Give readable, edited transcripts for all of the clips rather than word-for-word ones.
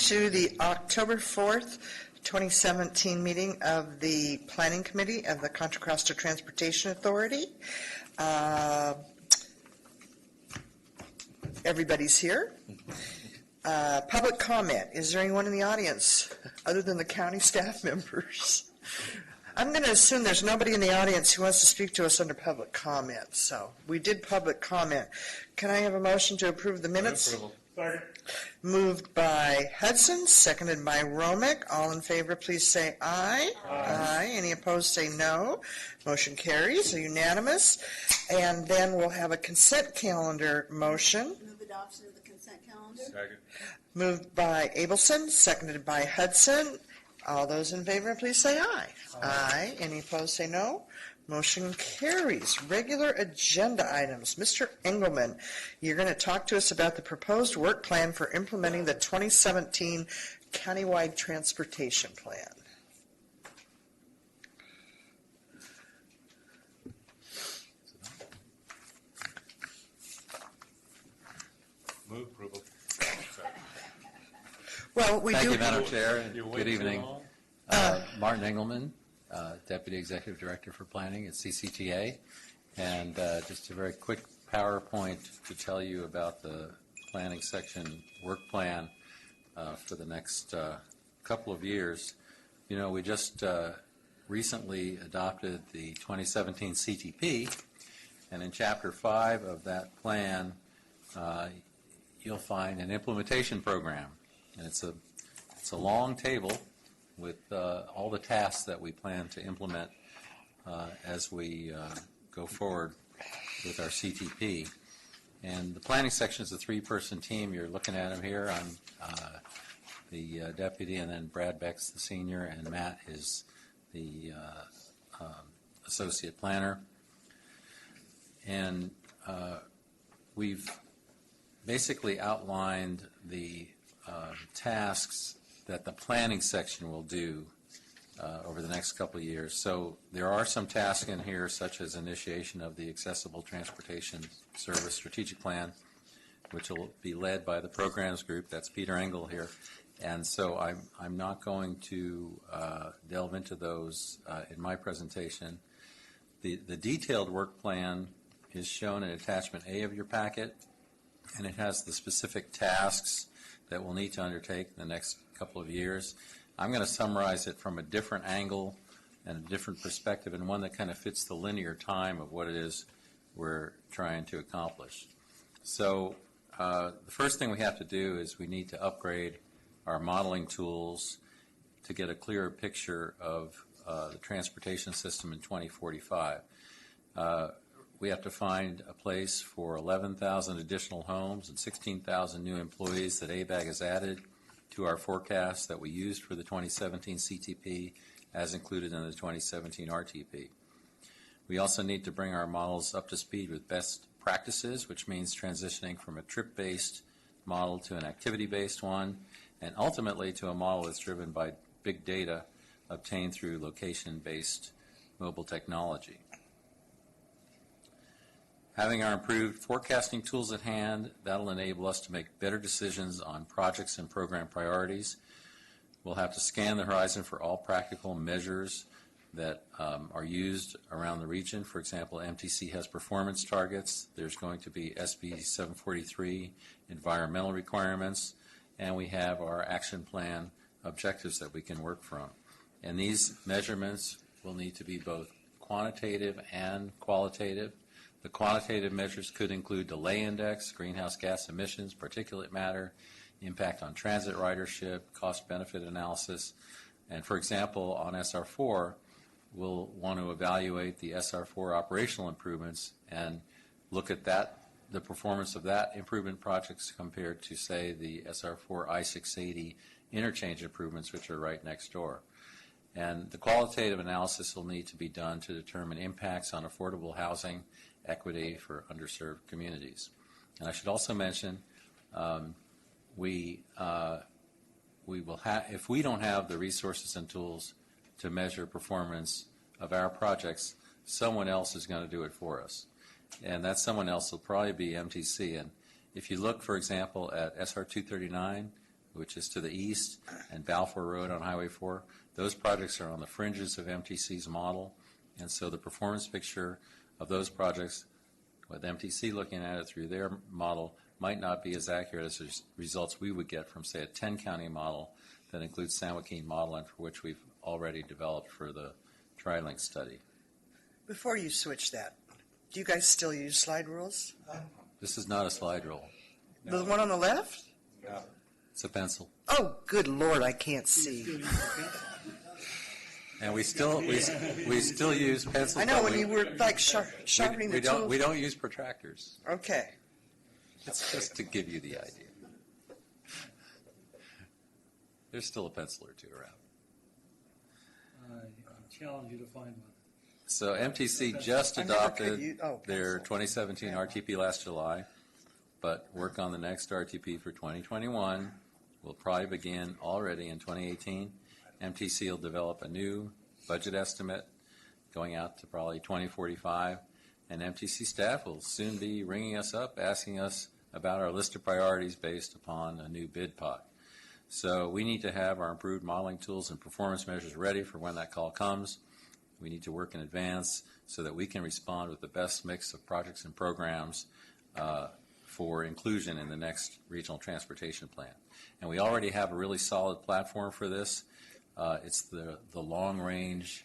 To the October 4th, 2017 meeting of the Planning Committee of the Contra Costa Transportation Authority. Everybody's here. Public comment. Is there anyone in the audience other than the county staff members? I'm going to assume there's nobody in the audience who wants to speak to us under public comment. So we did public comment. Can I have a motion to approve the minutes? Second. Moved by Hudson, seconded by Romick. All in favor, please say aye. Aye. Any opposed, say no. Motion carries, unanimous. And then we'll have a consent calendar motion. Move adoption of the consent calendar. Second. Moved by Abelson, seconded by Hudson. All those in favor, please say aye. Aye. Any opposed, say no. Motion carries. Regular agenda items. Mr. Engelman, you're going to talk to us about the proposed work plan for implementing the 2017 countywide transportation plan. Move approval. Well, we Thank do. you, Madam Chair, and You wait good too evening. long? Martin Engelman, Deputy Executive Director for Planning at CCTA, and just a very quick PowerPoint to tell you about the planning section work plan for the next couple of years. You know, we just recently adopted the 2017 CTP, and in Chapter 5 of that plan, you'll find an implementation program, and it's a long table with all the tasks that we plan to implement as we go forward with our CTP. And the planning section is a three-person team. You're looking at them here. I'm the deputy, and then Brad Beck's the senior, and Matt is the associate planner. And we've basically outlined the tasks that the planning section will do over the next couple of years. So there are some tasks in here, such as initiation of the Accessible Transportation Service Strategic Plan, which will be led by the programs group. That's Peter Engel here. And so I'm not going to delve into those in my presentation. The detailed work plan is shown in attachment A of your packet, and it has the specific tasks that we'll need to undertake in the next couple of years. I'm going to summarize it from a different angle and a different perspective, and one that kind of fits the linear time of what it is we're trying to accomplish. So the first thing we have to do is we need to upgrade our modeling tools to get a clearer picture of the transportation system in 2045. We have to find a place for 11,000 additional homes and 16,000 new employees that ABAG has added to our forecast that we used for the 2017 CTP as included in the 2017 RTP. We also need to bring our models up to speed with best practices, which means transitioning from a trip-based model to an activity-based one, and ultimately to a model that's driven by big data obtained through location-based mobile technology. Having our improved forecasting tools at hand, that'll enable us to make better decisions on projects and program priorities. We'll have to scan the horizon for all practical measures that are used around the region. For example, MTC has performance targets. There's going to be SB 743 environmental requirements, and we have our action plan objectives that we can work from. And these measurements will need to be both quantitative and qualitative. The quantitative measures could include delay index, greenhouse gas emissions, particulate matter, impact on transit ridership, cost-benefit analysis. And for example, on SR4, we'll want to evaluate the SR4 operational improvements and look at the performance of that improvement projects compared to, say, the SR4 I-680 interchange improvements, which are right next door. And the qualitative analysis will need to be done to determine impacts on affordable housing, equity for underserved communities. And I should also mention, we will if we don't have the resources and tools to measure performance of our projects, someone else is going to do it for us. And that someone else will probably be MTC. And if you look, for example, at SR 239, which is to the east, and Balfour Road on Highway 4. Those projects are on the fringes of MTC's model, and so the performance picture of those projects, with MTC looking at it through their model, might not be as accurate as the results we would get from, say, a 10-county model that includes San Joaquin model and for which we've already developed for the TriLink study. Before you switch that, do you guys still use slide rules? This is not a slide rule. The one on the left? No. It's a pencil. Oh, good Lord, I can't see. And we still use pencils. I know, but when we- you were like sharpening we the don't tools. we don't use protractors. Okay. It's just to give you the idea. There's still a pencil or two around. I challenge you to find one. So MTC just I never could adopted use- their pencil. 2017 RTP last July, but work on the next RTP for 2021 will probably begin already in 2018. MTC will develop a new budget estimate going out to probably 2045, and MTC staff will soon be ringing us up, asking us about our list of priorities based upon a new bid pot. So we need to have our improved modeling tools and performance measures ready for when that call comes. We need to work in advance so that we can respond with the best mix of projects and programs for inclusion in the next regional transportation plan. And we already have a really solid platform for this. It's the long-range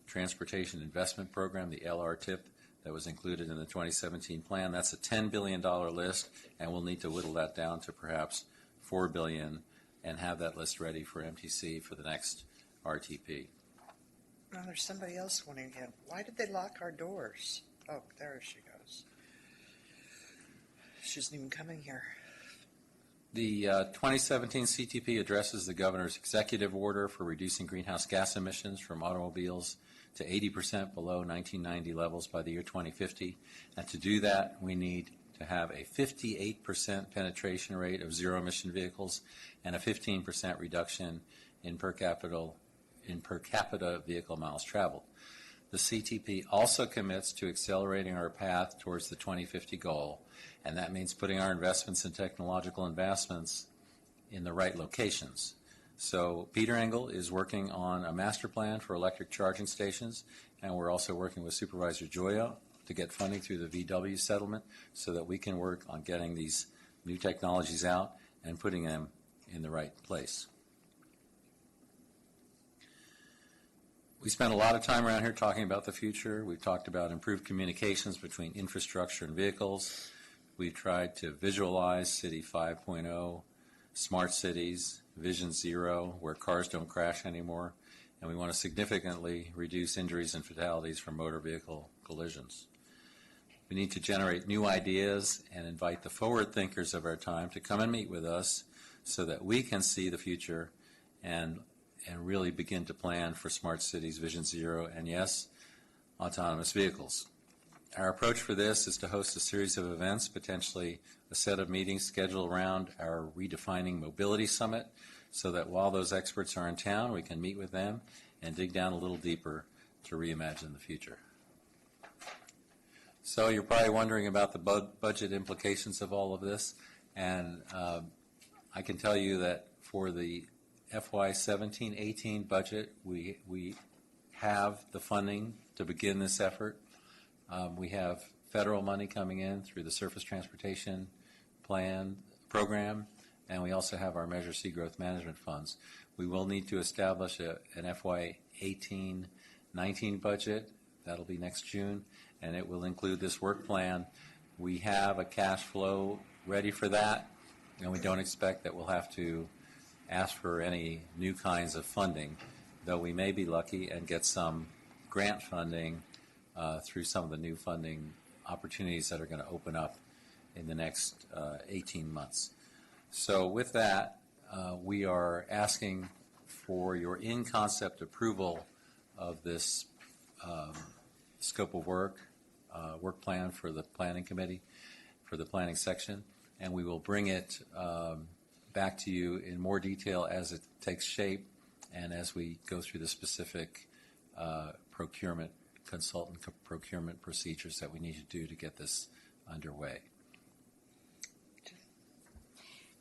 transportation investment program, the LRTIP, that was included in the 2017 plan. That's a $10 billion list, and we'll need to whittle that down to perhaps $4 billion and have that list ready for MTC for the next RTP. Now, there's somebody else wanting in. Why did they lock our doors? Oh, there she goes. She isn't even coming here. The 2017 CTP addresses the governor's executive order for reducing greenhouse gas emissions from automobiles to 80% below 1990 levels by the year 2050. And to do that, we need to have a 58% penetration rate of zero-emission vehicles and a 15% reduction in per capita vehicle miles traveled. The CTP also commits to accelerating our path towards the 2050 goal, and that means putting our investments in technological investments in the right locations. So Peter Engel is working on a master plan for electric charging stations, and we're also working with Supervisor Joya to get funding through the VW settlement so that we can work on getting these new technologies out and putting them in the right place. We spent a lot of time around here talking about the future. We've talked about improved communications between infrastructure and vehicles. We've tried to visualize City 5.0, smart cities, Vision Zero, where cars don't crash anymore, and we want to significantly reduce injuries and fatalities from motor vehicle collisions. We need to generate new ideas and invite the forward thinkers of our time to come and meet with us so that we can see the future and really begin to plan for smart cities, Vision Zero, and yes, autonomous vehicles. Our approach for this is to host a series of events, potentially a set of meetings scheduled around our Redefining Mobility Summit, so that while those experts are in town, we can meet with them and dig down a little deeper to reimagine the future. So you're probably wondering about the budget implications of all of this, and I can tell you that for the FY 17-18 budget, we have the funding to begin this effort. We have federal money coming in through the Surface Transportation Plan program, and we also have our Measure C growth management funds. We will need to establish an FY 18-19 budget. That'll be next June, and it will include this work plan. We have a cash flow ready for that, and we don't expect that we'll have to ask for any new kinds of funding, though we may be lucky and get some grant funding through some of the new funding opportunities that are going to open up in the next 18 months. So with that, we are asking for your in-concept approval of this scope of work plan for the planning committee, for the planning section, and we will bring it back to you in more detail as it takes shape and as we go through the specific consultant procurement procedures that we need to do to get this underway.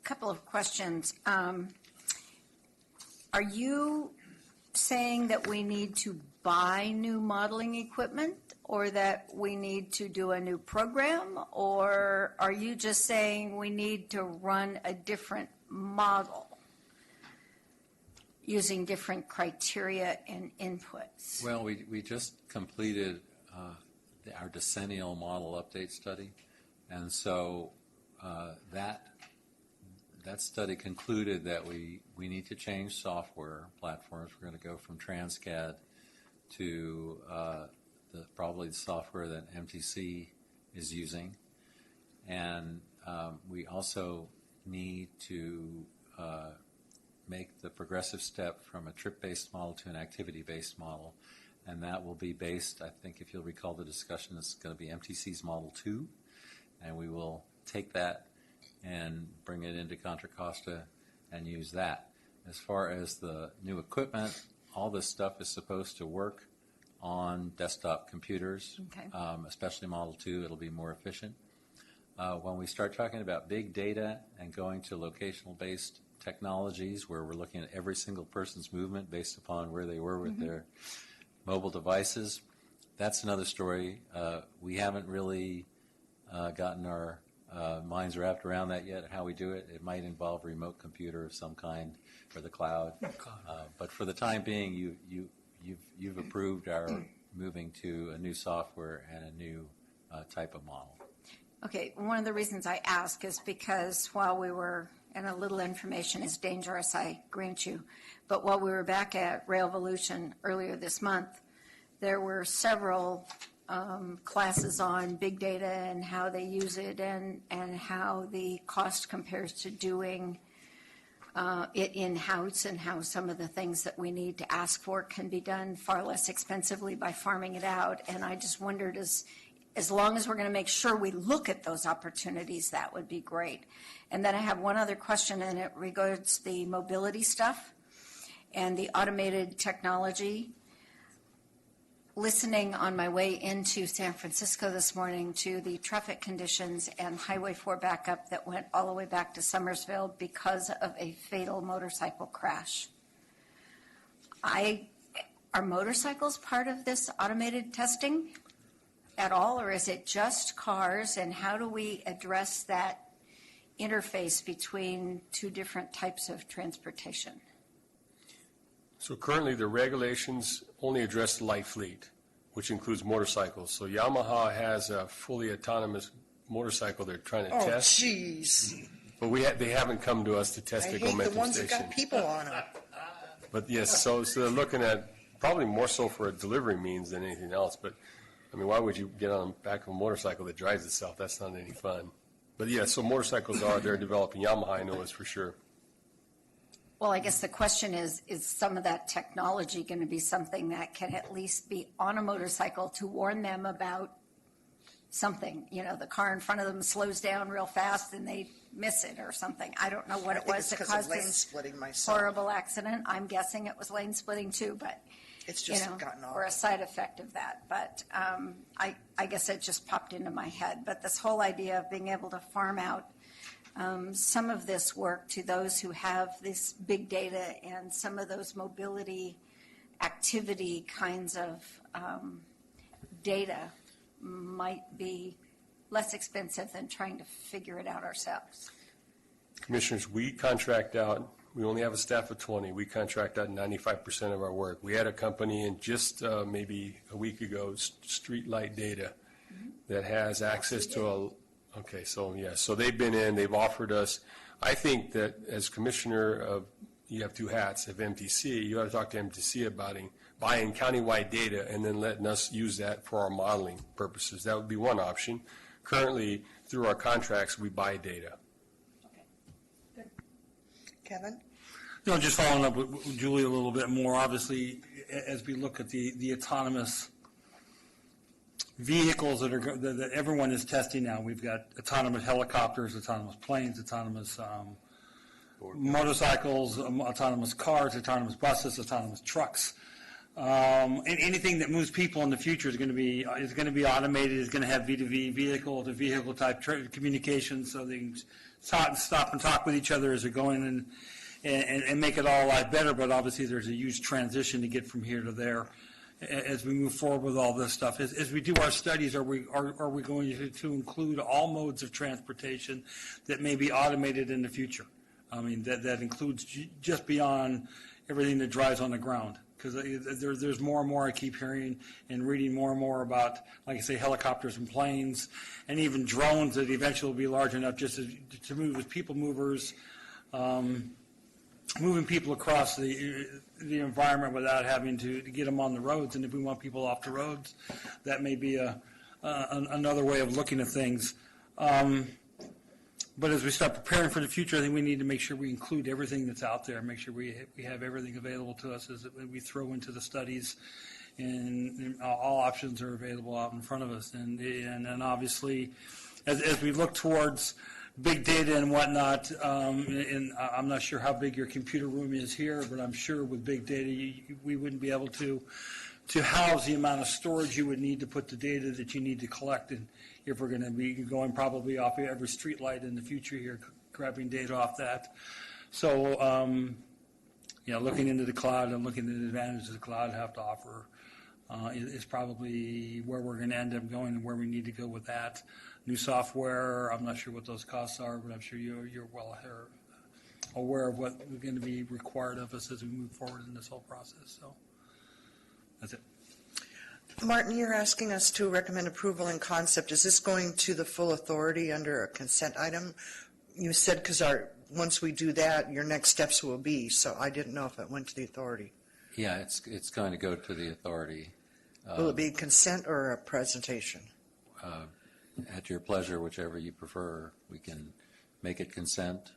couple of questions. Are you saying that we need to buy new modeling equipment, or that we need to do a new program, or are you just saying we need to run a different model using different criteria and inputs? Well, we just completed our decennial model update study, and so that study concluded that we need to change software platforms. We're going to go from Transcad to probably the software that MTC is using, and we also need to make the progressive step from a trip-based model to an activity-based model, and that will be based, I think if you'll recall the discussion, it's going to be MTC's Model 2, and we will take that and bring it into Contra Costa and use that. As far as the new equipment, all this stuff is supposed to work on desktop computers, Okay. Especially Model 2. It'll be more efficient. When we start talking about big data and going to locational-based technologies where we're looking at every single person's movement based upon where they were with their mobile devices, that's another story. We haven't really gotten our minds wrapped around that yet, how we do it. It might involve a remote computer of some kind or the cloud. But for the time being, you've approved our moving to a new software and a new type of model. Okay, one of the reasons I ask is because while we were, and a little information is dangerous, I grant you, but while we were back at Railvolution earlier this month, there were several classes on big data and how they use it and how the cost compares to doing it in-house, and how some of the things that we need to ask for can be done far less expensively by farming it out. And I just wondered, as long as we're going to make sure we look at those opportunities, that would be great. And then I have one other question, and it regards the mobility stuff and the automated technology. Listening on my way into San Francisco this morning to the traffic conditions and Highway 4 backup that went all the way back to Summersville because of a fatal motorcycle crash. Are motorcycles part of this automated testing at all, or is it just cars? And how do we address that interface between two different types of transportation? So currently, the regulations only address the light fleet, which includes motorcycles. So Yamaha has a fully autonomous motorcycle they're trying to Oh, test. jeez. But they haven't come to us to test I the hate the Momentum ones that Station. got people on them. But yes, so they're looking at probably more so for a delivery means than anything else. But I mean, why would you get on the back of a motorcycle that drives itself? That's not any fun. But yeah, so motorcycles they're developing. Yamaha, I know is for sure. Well, I guess the question is some of that technology going to be something that can at least be on a motorcycle to warn them about something? You know, the car in front of them slows down real fast and they miss it or something. I don't know what it was that caused lane this splitting myself. horrible accident. I'm guessing it was lane splitting too, but, It's you just know, gotten or a off. side effect of that. But I guess it just popped into my head. But this whole idea of being able to farm out some of this work to those who have this big data and some of those mobility activity kinds of data might be less expensive than trying to figure it out ourselves. Commissioners, we contract out. We only have a staff of 20. We contract out 95% of our work. We had a company in just maybe a week ago, Streetlight Data, that has access to a. Okay, so yeah, so they've been in, they've offered us. I think that as commissioner of, you have two hats of MTC, you ought to talk to MTC about buying countywide data and then letting us use that for our modeling purposes. That would be one option. Currently, through our contracts, we buy data. Kevin? No, just following up with Julie a little bit more, obviously, as we look at the autonomous vehicles that everyone is testing now. We've got autonomous helicopters, autonomous planes, autonomous motorcycles, autonomous cars, autonomous buses, autonomous trucks. And anything that moves people in the future is going to be automated, is going to have V2V vehicle-to-vehicle type communication, so they can stop and talk with each other as we're going and make it all a lot better, but obviously there's a huge transition to get from here to there as we move forward with all this stuff. As we do our studies, are we going to include all modes of transportation that may be automated in the future? I mean, that includes just beyond everything that drives on the ground. Because there's more and more I keep hearing and reading more and more about, like I say, helicopters and planes, and even drones that eventually will be large enough just to move as people movers, moving people across the environment without having to get them on the roads. And if we want people off the roads, that may be another way of looking at things. But as we start preparing for the future, I think we need to make sure we include everything that's out there, make sure we have everything available to us as we throw into the studies, and all options are available out in front of us. And obviously, as we look towards big data and whatnot, and I'm not sure how big your computer room is here, but I'm sure with big data, we wouldn't be able to house the amount of storage you would need to put the data that you need to collect. And if we're going to be going probably off every street light in the future here, grabbing data off that. So, looking into the cloud and looking at the advantages the cloud have to offer is probably where we're going to end up going and where we need to go with that. New software, I'm not sure what those costs are, but I'm sure you're well aware of what is going to be required of us as we move forward in this whole process. So that's it. Martin, you're asking us to recommend approval in concept. Is this going to the full authority under a consent item? You said because once we do that, your next steps will be, so I didn't know if it went to the authority. Yeah, it's going to go to the authority. Will it be consent or a presentation? At your pleasure, whichever you prefer. We can make it consent.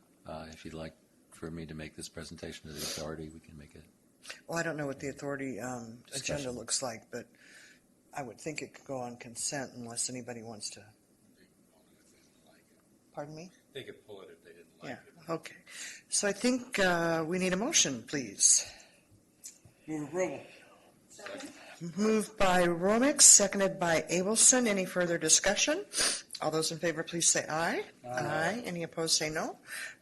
If you'd like for me to make this presentation to the authority, we can make it. Well, I don't know what the authority agenda Discussion. looks like, but I would think it could go on consent unless anybody wants to. Pardon me? They could pull it if they didn't like it. Yeah, okay. So I think we need a motion, please. Move approval. Moved by Romick, seconded by Abelson. Any further discussion? All those in favor, please say aye. Aye. Any opposed, say no.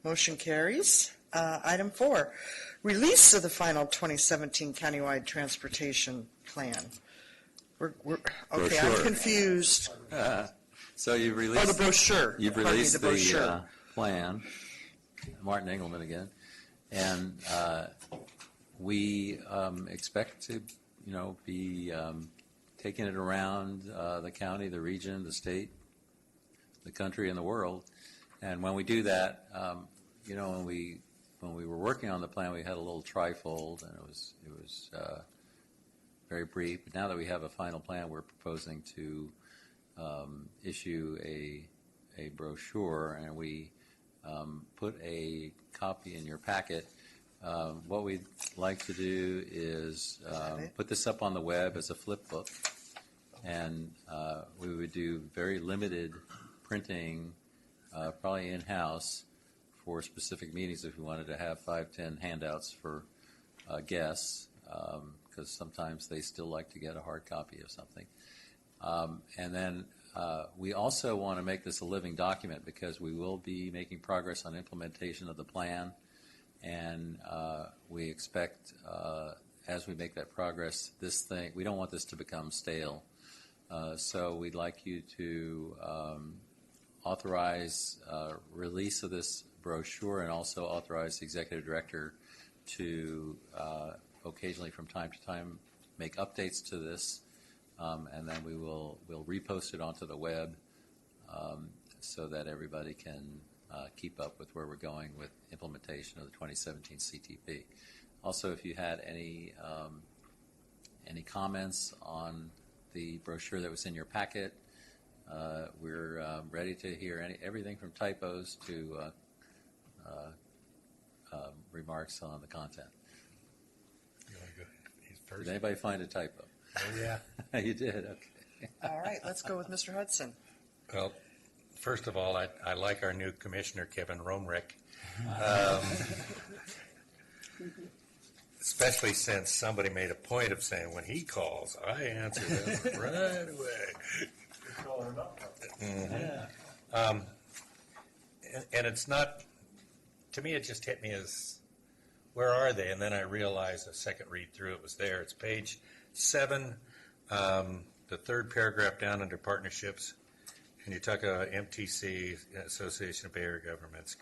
Motion carries. Item 4, release of the final 2017 countywide transportation plan. Okay, I'm Brochure. confused. So you've Oh, released. the brochure. You've Pardon me, released the brochure. the plan, Martin Engelman again, and we expect to, be taking it around the county, the region, the state, the country, and the world. And when we do that, when we were working on the plan, we had a little trifold, and it was very brief. But now that we have a final plan, we're proposing to issue a brochure, and we put a copy in your packet. What we'd like to do is put this up on the web as a flip book, and we would do very limited printing, probably in-house, for specific meetings if we wanted to have 5-10 handouts for guests, because sometimes they still like to get a hard copy of something. And then we also want to make this a living document because we will be making progress on implementation of the plan, and we expect as we make that progress, we don't want this to become stale. So we'd like you to authorize release of this brochure and also authorize the executive director to occasionally from time to time make updates to this, and then we'll repost it onto the web so that everybody can keep up with where we're going with implementation of the 2017 CTP. Also, if you had any comments on the brochure that was in your packet, we're ready to hear everything from typos to remarks on the content. Did anybody find a typo? Oh, yeah. You did, okay. All right, let's go with Mr. Hudson. Well, first of all, I like our new commissioner, Kevin Romerick. Especially since somebody made a point of saying, when he calls, I answer them right away. and it's not, to me, it just hit me as, where are they? And then I realized a second read through it was there. It's page 7, the third paragraph down under partnerships. And you talk about MTC, Association of Bay Area Governments,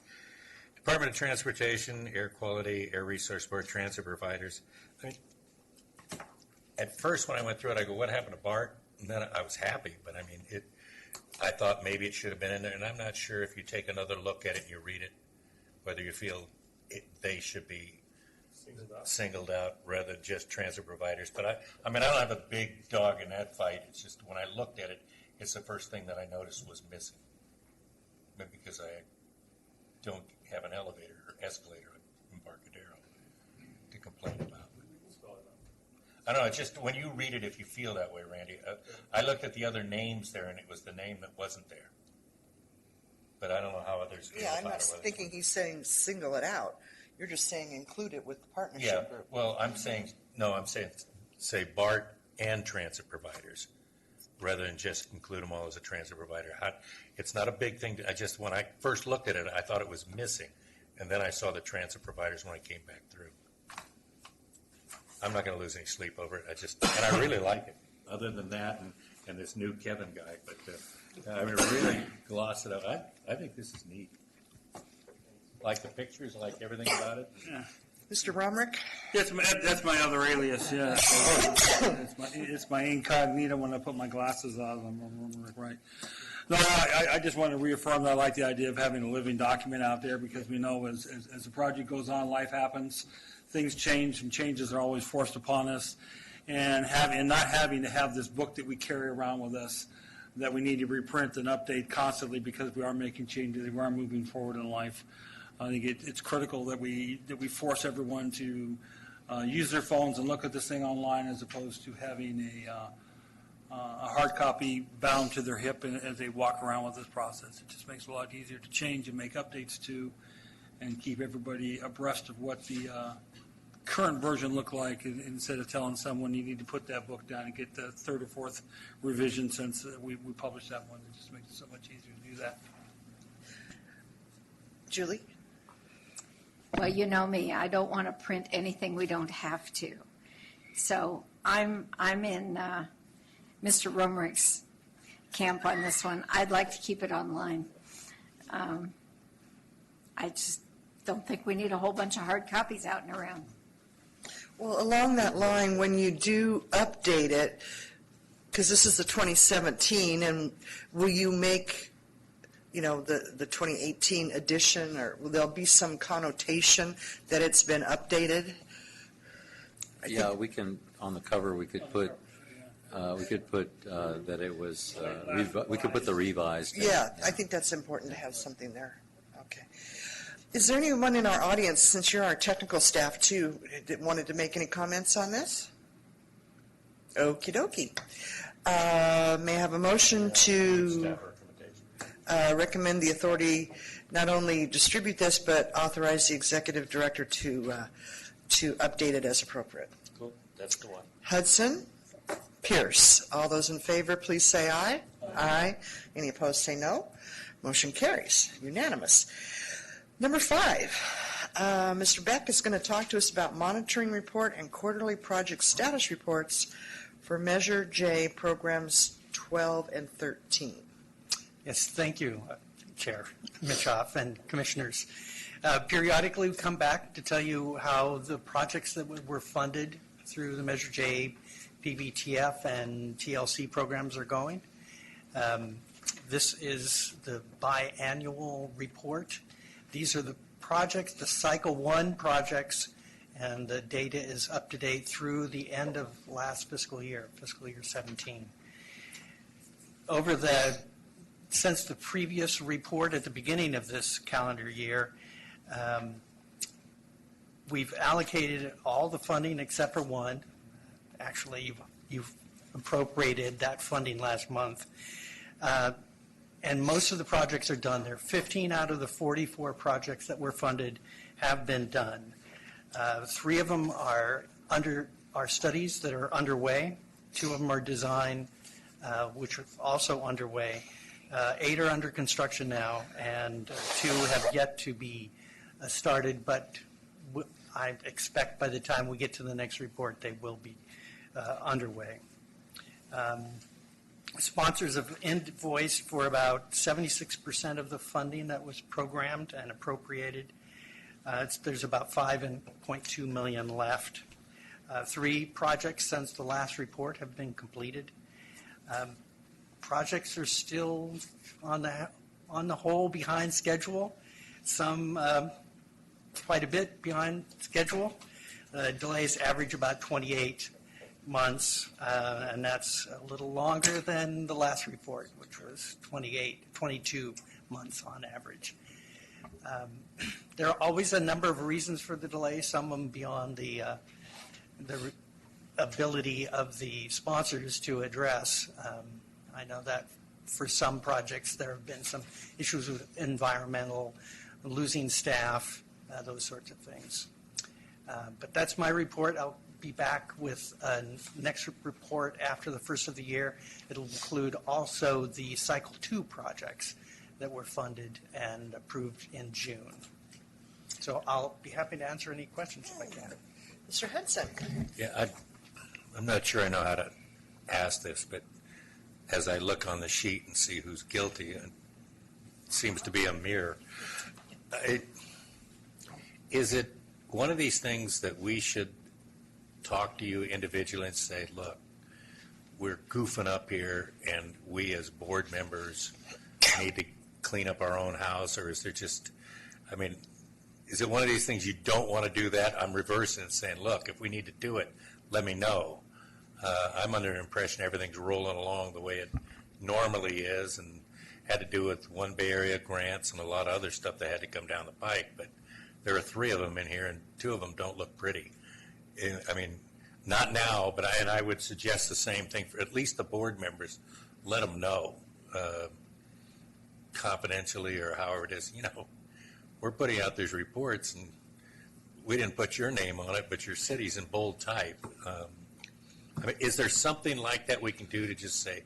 Department of Transportation, Air Quality, Air Resource Board, transit providers. I mean, at first when I went through it, I go, what happened to BART? And then I was happy, but I mean, I thought maybe it should have been in there, and I'm not sure if you take another look at it and you read it, whether you feel they should be singled out rather than just transit providers. But I mean, I don't have a big dog in that fight. It's just when I looked at it, it's the first thing that I noticed was missing. Maybe because I don't have an elevator or escalator at Embarcadero to complain about. I don't know, it's just when you read it, if you feel that way, Randy. I looked at the other names there, and it was the name that wasn't there. But I don't know how others feel Yeah, about I'm it. not whether- thinking he's saying single it out. You're just saying include it with the Yeah, partnership group. well, I'm saying say BART and transit providers, rather than just include them all as a transit provider. It's not a big thing. When I first looked at it, I thought it was missing. And then I saw the transit providers when I came back through. I'm not going to lose any sleep over it. And I really like it. Other than that, and this new Kevin guy, but I mean, really gloss it up. I think this is neat. Like the pictures, like everything about it. Mr. Romerick? That's my other alias, yeah. It's my incognito when I put my glasses on, right. No, I just want to reaffirm that I like the idea of having a living document out there, because we know as the project goes on, life happens, things change, and changes are always forced upon us. And not having to have this book that we carry around with us that we need to reprint and update constantly, because we are making changes, we are moving forward in life. I think it's critical that we force everyone to use their phones and look at this thing online, as opposed to having a hard copy bound to their hip as they walk around with this process. It just makes it a lot easier to change and make updates to, and keep everybody abreast of what the current version look like, instead of telling someone you need to put that book down and get the third or fourth revision since we published that one. It just makes it so much easier to do that. Julie? Well, you know me, I don't want to print anything we don't have to. So I'm in Mr. Romerick's camp on this one. I'd like to keep it online. I just don't think we need a whole bunch of hard copies out and around. Well, along that line, when you do update it, because this is the 2017, and will you make, the 2018 edition, or will there be some connotation that it's been updated? Yeah, we can, on the cover, we could put that it was, we could put the revised. Yeah, I think that's important to have something there. Okay. Is there anyone in our audience, since you're our technical staff too, that wanted to make any comments on this? Okie dokie. May I have a motion to Staff recommendation. recommend the authority not only distribute this, but authorize the executive director to update it as appropriate? Cool, that's the one. Hudson, Pierce. All those in favor, please say aye. Aye. Any opposed, say no. Motion carries. Unanimous. Number 5, Mr. Beck is going to talk to us about monitoring report and quarterly project status reports for Measure J programs 12 and 13. Yes, thank you, Chair Mitchoff and Commissioners. Periodically, we come back to tell you how the projects that were funded through the Measure J, PBTF, and TLC programs are going. This is the biannual report. These are the projects, the Cycle 1 projects, and the data is up to date through the end of last fiscal year 17. Since the previous report at the beginning of this calendar year, we've allocated all the funding except for one. Actually, you've appropriated that funding last month. And most of the projects are done. There are 15 out of the 44 projects that were funded have been done. 3 of them are studies that are underway. 2 of them are design, which are also underway. 8 are under construction now, and 2 have yet to be started, but I expect by the time we get to the next report, they will be underway. Sponsors have invoiced for about 76% of the funding that was programmed and appropriated. There's about $5.2 million left. 3 projects since the last report have been completed. Projects are still on the whole behind schedule. Some quite a bit behind schedule. Delays average about 28 months, and that's a little longer than the last report, which was 22 months on average. There are always a number of reasons for the delay, some of them beyond the ability of the sponsors to address. I know that for some projects there have been some issues with environmental, losing staff, those sorts of things. But that's my report. I'll be back with a next report after the first of the year. It'll include also the Cycle 2 projects that were funded and approved in June. So I'll be happy to answer any questions if I can. Mr. Hudson? Yeah, I'm not sure I know how to ask this, but as I look on the sheet and see who's guilty, it seems to be a mirror. Is it one of these things that we should talk to you individually and say, look, we're goofing up here and we as board members need to clean up our own house? Or is there just, I mean, is it one of these things you don't want to do that? I'm reversing and saying, look, if we need to do it, let me know. I'm under the impression everything's rolling along the way it normally is, and had to do with One Bay Area grants and a lot of other stuff that had to come down the pike. But there are 3 of them in here, and 2 of them don't look pretty. I mean, not now, but I would suggest the same thing for at least the board members. Let them know confidentially or however it is. You know, we're putting out these reports, and we didn't put your name on it, but your city's in bold type. I mean, is there something like that we can do to just say,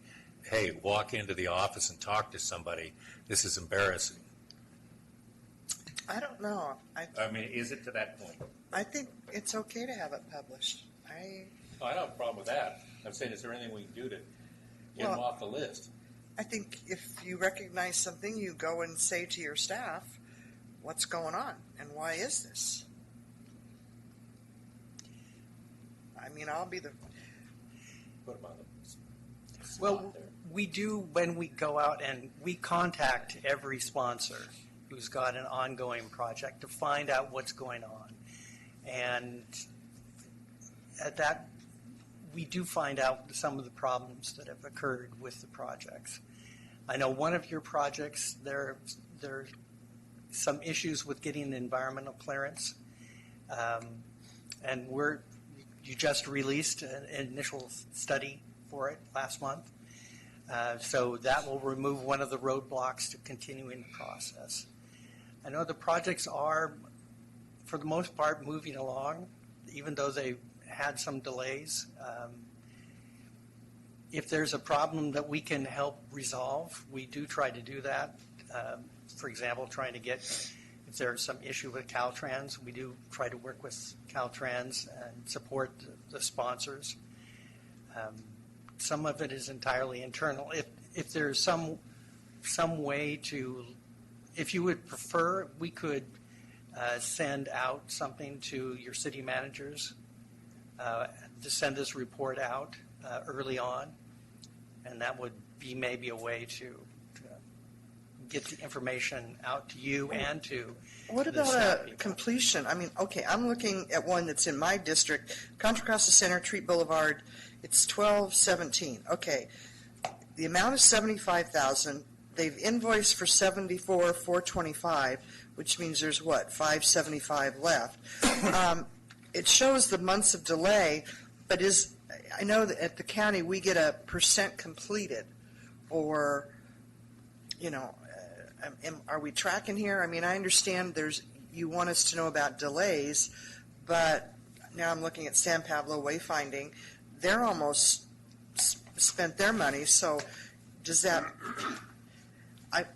hey, walk into the office and talk to somebody? This is embarrassing. I don't know. I mean, is it to that point? I think it's okay to have it published. I don't have a problem with that. I'm saying, is there anything we can do to get them off the list? I think if you recognize something, you go and say to your staff, what's going on and why is this? I mean, I'll be the... Put them on the spot Well, there. we do when we go out and we contact every sponsor who's got an ongoing project to find out what's going on. And at that, we do find out some of the problems that have occurred with the projects. I know one of your projects, there are some issues with getting environmental clearance. And you just released an initial study for it last month. So that will remove one of the roadblocks to continuing the process. I know the projects are, for the most part, moving along, even though they had some delays. If there's a problem that we can help resolve, we do try to do that. For example, trying to get, if there's some issue with Caltrans, we do try to work with Caltrans and support the sponsors. Some of it is entirely internal. If there's some way to, if you would prefer, we could send out something to your city managers to send this report out early on, and that would be maybe a way to get the information out to you and to What the about staff a people. completion? I mean, okay, I'm looking at one that's in my district, Contra Costa Center, Treat Boulevard. It's 1217. Okay, the amount is $75,000. They've invoiced for $74,425, which means there's what, $575 left. It shows the months of delay, but I know that at the county we get a percent completed, or are we tracking here? I mean, I understand you want us to know about delays, but now I'm looking at San Pablo Wayfinding. They're almost spent their money, so does that,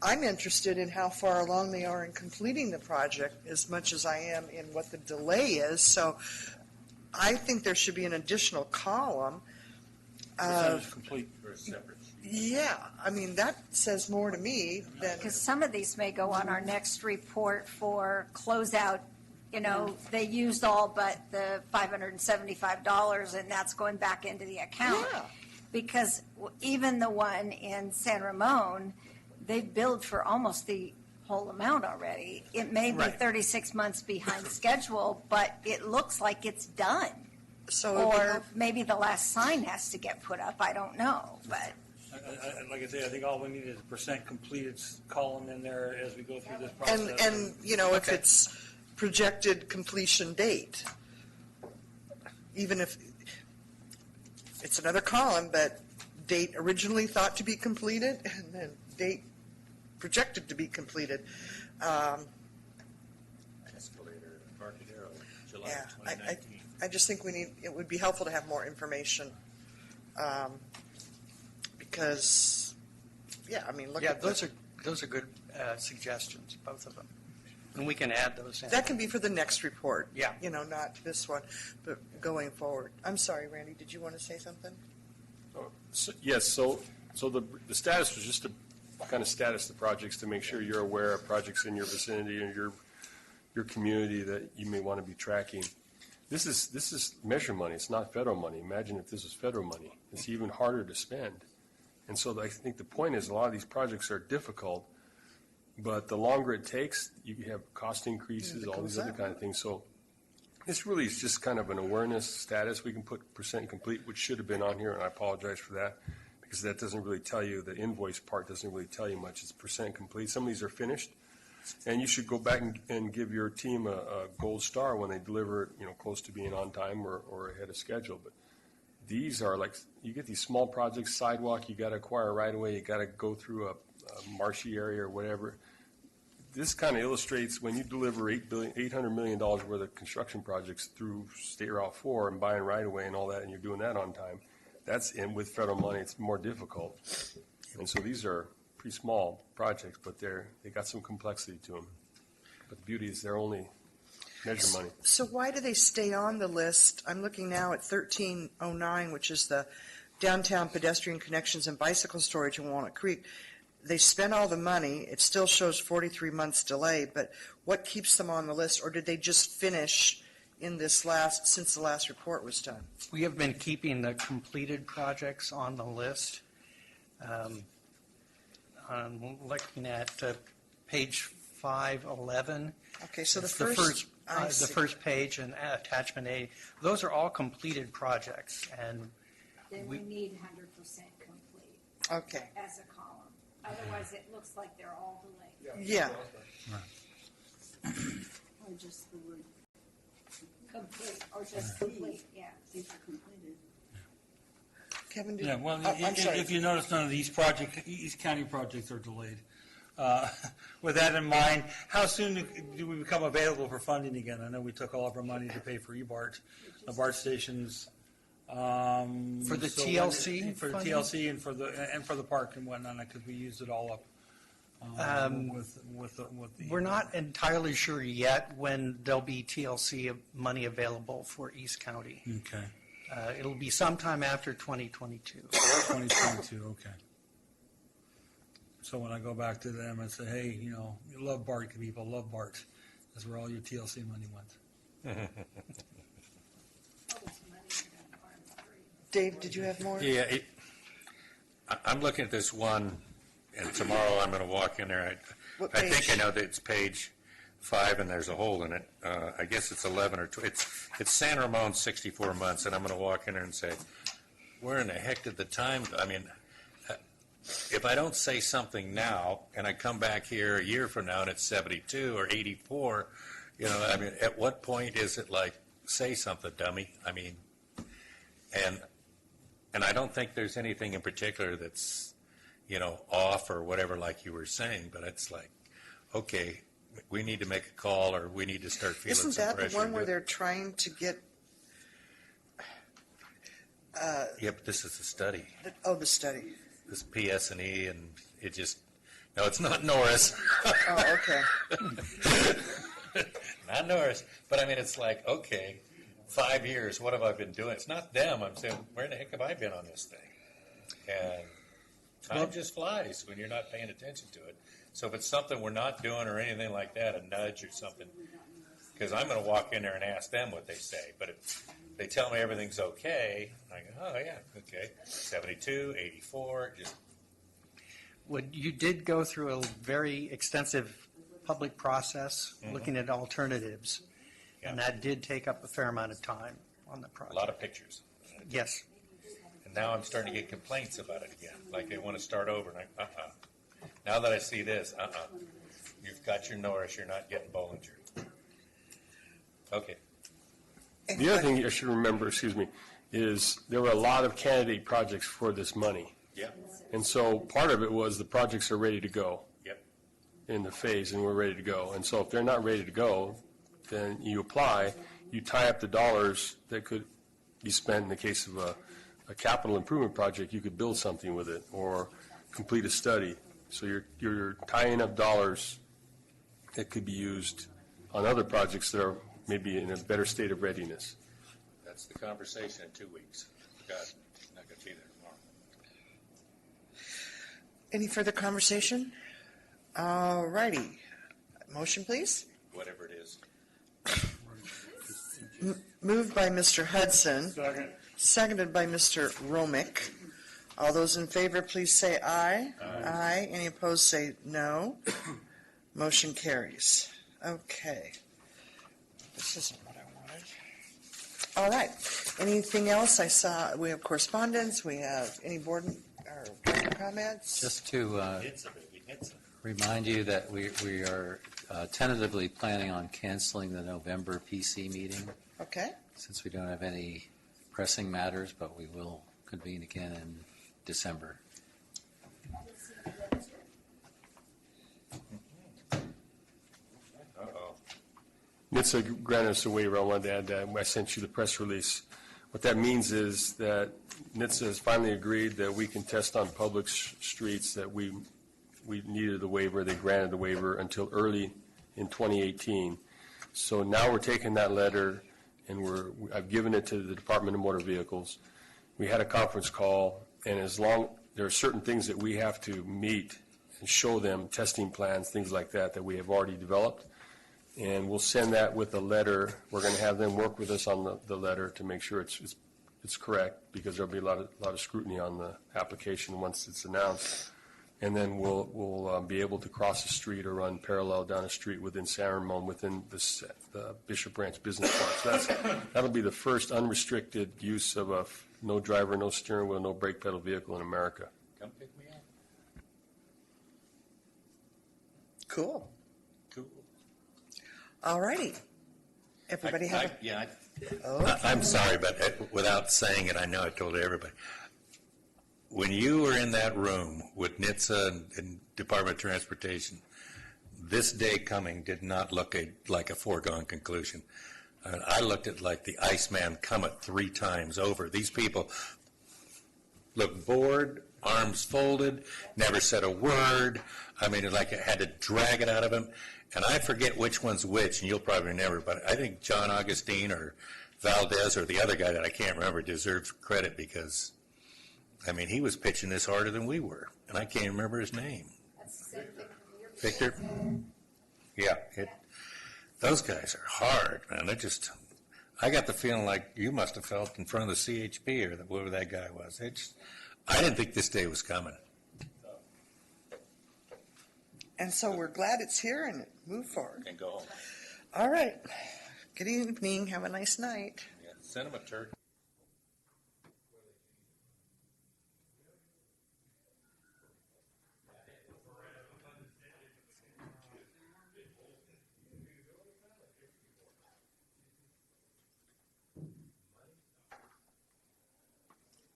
I'm interested in how far along they are in completing the project as much as I am in what the delay is. So I think there should be an additional column. Percentage complete. For a separate. Yeah, I mean, that says more to me than, Because some of these may go on our next report for closeout. You know, they used all but the $575, and that's going back into the account. Yeah. Because even the one in San Ramon, they've billed for almost the whole amount already. It may be Right. 36 months behind schedule, but it looks like it's done. so it'd be Or helpful. maybe the last sign has to get put up, I don't know, but. Like I say, I think all we need is a percent completed column in there as we go through this process. And, you know, if Okay. it's projected completion date, even if it's another column, but date originally thought to be completed and then date projected to be completed. Escalator, Embarcadero, July Yeah, 2019. I just think it would be helpful to have more information. Because, yeah, I mean, look Yeah, at those are good suggestions, both of them. And we can add those in. that can be for the next report. Yeah. You know, not this one, but going forward. I'm sorry, Randy, did you want to say something? Yes, so the status was just to kind of status the projects to make sure you're aware of projects in your vicinity and your community that you may want to be tracking. This is measure money, it's not federal money. Imagine if this was federal money. It's even harder to spend. And so I think the point is a lot of these projects are difficult, but the longer it takes, you have cost increases, It all goes these other up. kind of things. So this really is just kind of an awareness status. We can put percent complete, which should have been on here, and I apologize for that, because that doesn't really tell you, the invoice part doesn't really tell you much. It's percent complete. Some of these are finished, and you should go back and give your team a gold star when they deliver it, close to being on time or ahead of schedule. But these are like, you get these small projects, sidewalk, you got to acquire right away, you got to go through a marshy area or whatever. This kind of illustrates when you deliver $800 million worth of construction projects through State Route 4 and buying right away and all that, and you're doing that on time, that's in with federal money, it's more difficult. And so these are pretty small projects, but they got some complexity to them. But the beauty is they're only measure money. So why do they stay on the list? I'm looking now at 1309, which is the downtown pedestrian connections and bicycle storage in Walnut Creek. They spent all the money. It still shows 43 months delay, but what keeps them on the list? Or did they just finish in since the last report was done? We have been keeping the completed projects on the list. I'm looking at page 511. Okay, so the It's first, I the see. first page and attachment A, those are all completed projects, and Then we need 100% complete Okay, as a column. Otherwise, it looks like they're all delayed. yeah. Or just the word, Complete, or just complete, yeah. these are completed. Kevin, Yeah, well, I'm sorry. if you notice, none of these projects, East County projects are delayed. With that in mind, how soon do we become available for funding again? I know we took all of our money to pay for EBART, the BART stations. For the TLC For the funding? TLC and for the park and whatnot, because we used it all up. With the. we're not entirely sure yet when there'll be TLC money available for East County. Okay, It'll be sometime after 2022. 2022, okay. So when I go back to them and say, hey, you love BART, people, love BART, that's where all your TLC money went. Dave, did you have more? Yeah, I'm looking at this one, and tomorrow I'm going to walk in there. What I think page? I know that it's page 5, and there's a hole in it. I guess it's 11 or 12. It's San Ramon, 64 months, and I'm going to walk in there and say, where in the heck did the time, if I don't say something now, and I come back here a year from now and it's 72 or 84, at what point is it like, say something, dummy? And I don't think there's anything in particular that's, off or whatever, like you were saying, but it's like, okay, we need to make a call, or we need to start feeling Isn't some that pressure. the one where to- they're trying to get, Yeah, but this is a study, the study? this PS&E, and it just No, it's not Norris. Oh, okay. Not Norris. But I mean, it's like, okay, 5 years, what have I been doing? It's not them. I'm saying, where in the heck have I been on this thing? And time just flies when you're not paying attention to it. So if it's something we're not doing or anything like that, a nudge or something, because I'm going to walk in there and ask them what they say. But if they tell me everything's okay, I go, oh, yeah, okay. 72, 84, just You did go through a very extensive public process, looking at alternatives, and Yeah. that did take up a fair amount of time on the a project. lot of pictures. Yes. And now I'm starting to get complaints about it again, like they want to start over. And Now that I see this, you've got your Norris, you're not getting Bollinger. Okay. The other thing you should remember, is there were a lot of candidate projects for this money. Yep. And so part of it was the projects are ready to go Yep. in the phase, and we're ready to go. And so if they're not ready to go, then you apply, you tie up the dollars that could be spent in the case of a capital improvement project. You could build something with it or complete a study. So you're tying up dollars that could be used on other projects that are maybe in a better state of readiness. That's the conversation in 2 weeks. God, I'm not going to be there tomorrow. Any further conversation? All righty. Motion, please. Whatever it is. Moved by Mr. Hudson. Seconded by Mr. Romick. All those in favor, please say aye. Aye. Any opposed, say no. Motion carries. Okay. This isn't what I wanted. All right. Anything else? I saw we have correspondence. We have any board or comments? Just to It's a baby. It's a. remind you that we are tentatively planning on canceling the November PC meeting, Okay. since we don't have any pressing matters, but we will convene again in December. Uh-oh. NHTSA granted us a waiver. I wanted to add that. I sent you the press release. What that means is that NHTSA has finally agreed that we can test on public streets, that we needed the waiver. They granted the waiver until early in 2018. So now we're taking that letter and I've given it to the Department of Motor Vehicles. We had a conference call, and there are certain things that we have to meet and show them, testing plans, things like that we have already developed. And we'll send that with a letter. We're going to have them work with us on the letter to make sure it's correct, because there'll be a lot of scrutiny on the application once it's announced. And then we'll be able to cross the street or run parallel down a street within San Ramon, within the Bishop Ranch Business Park. So that'll be the first unrestricted use of a no driver, no steering wheel, no brake pedal vehicle in America. Come pick me up. Cool. Cool. All righty. Everybody have I'm sorry, but without saying it, I know I told everybody. When you were in that room with NHTSA and Department of Transportation, this day coming did not look like a foregone conclusion. I looked at like the Iceman Comet 3 times over. These people looked bored, arms folded, never said a word. I mean, like I had to drag it out of him. And I forget which one's which, and you'll probably remember, but I think John Augustine or Valdez or the other guy that I can't remember deserves credit, because, I mean, he was pitching this harder than we were, and I can't remember his name. Victor? Yeah, those guys are hard, man. I got the feeling like you must have felt in front of the CHP or whoever that guy was. I didn't think this day was coming. And so we're glad it's here and move forward. And go home. All right. Good evening. Have a nice night. Yeah, send him a turkey.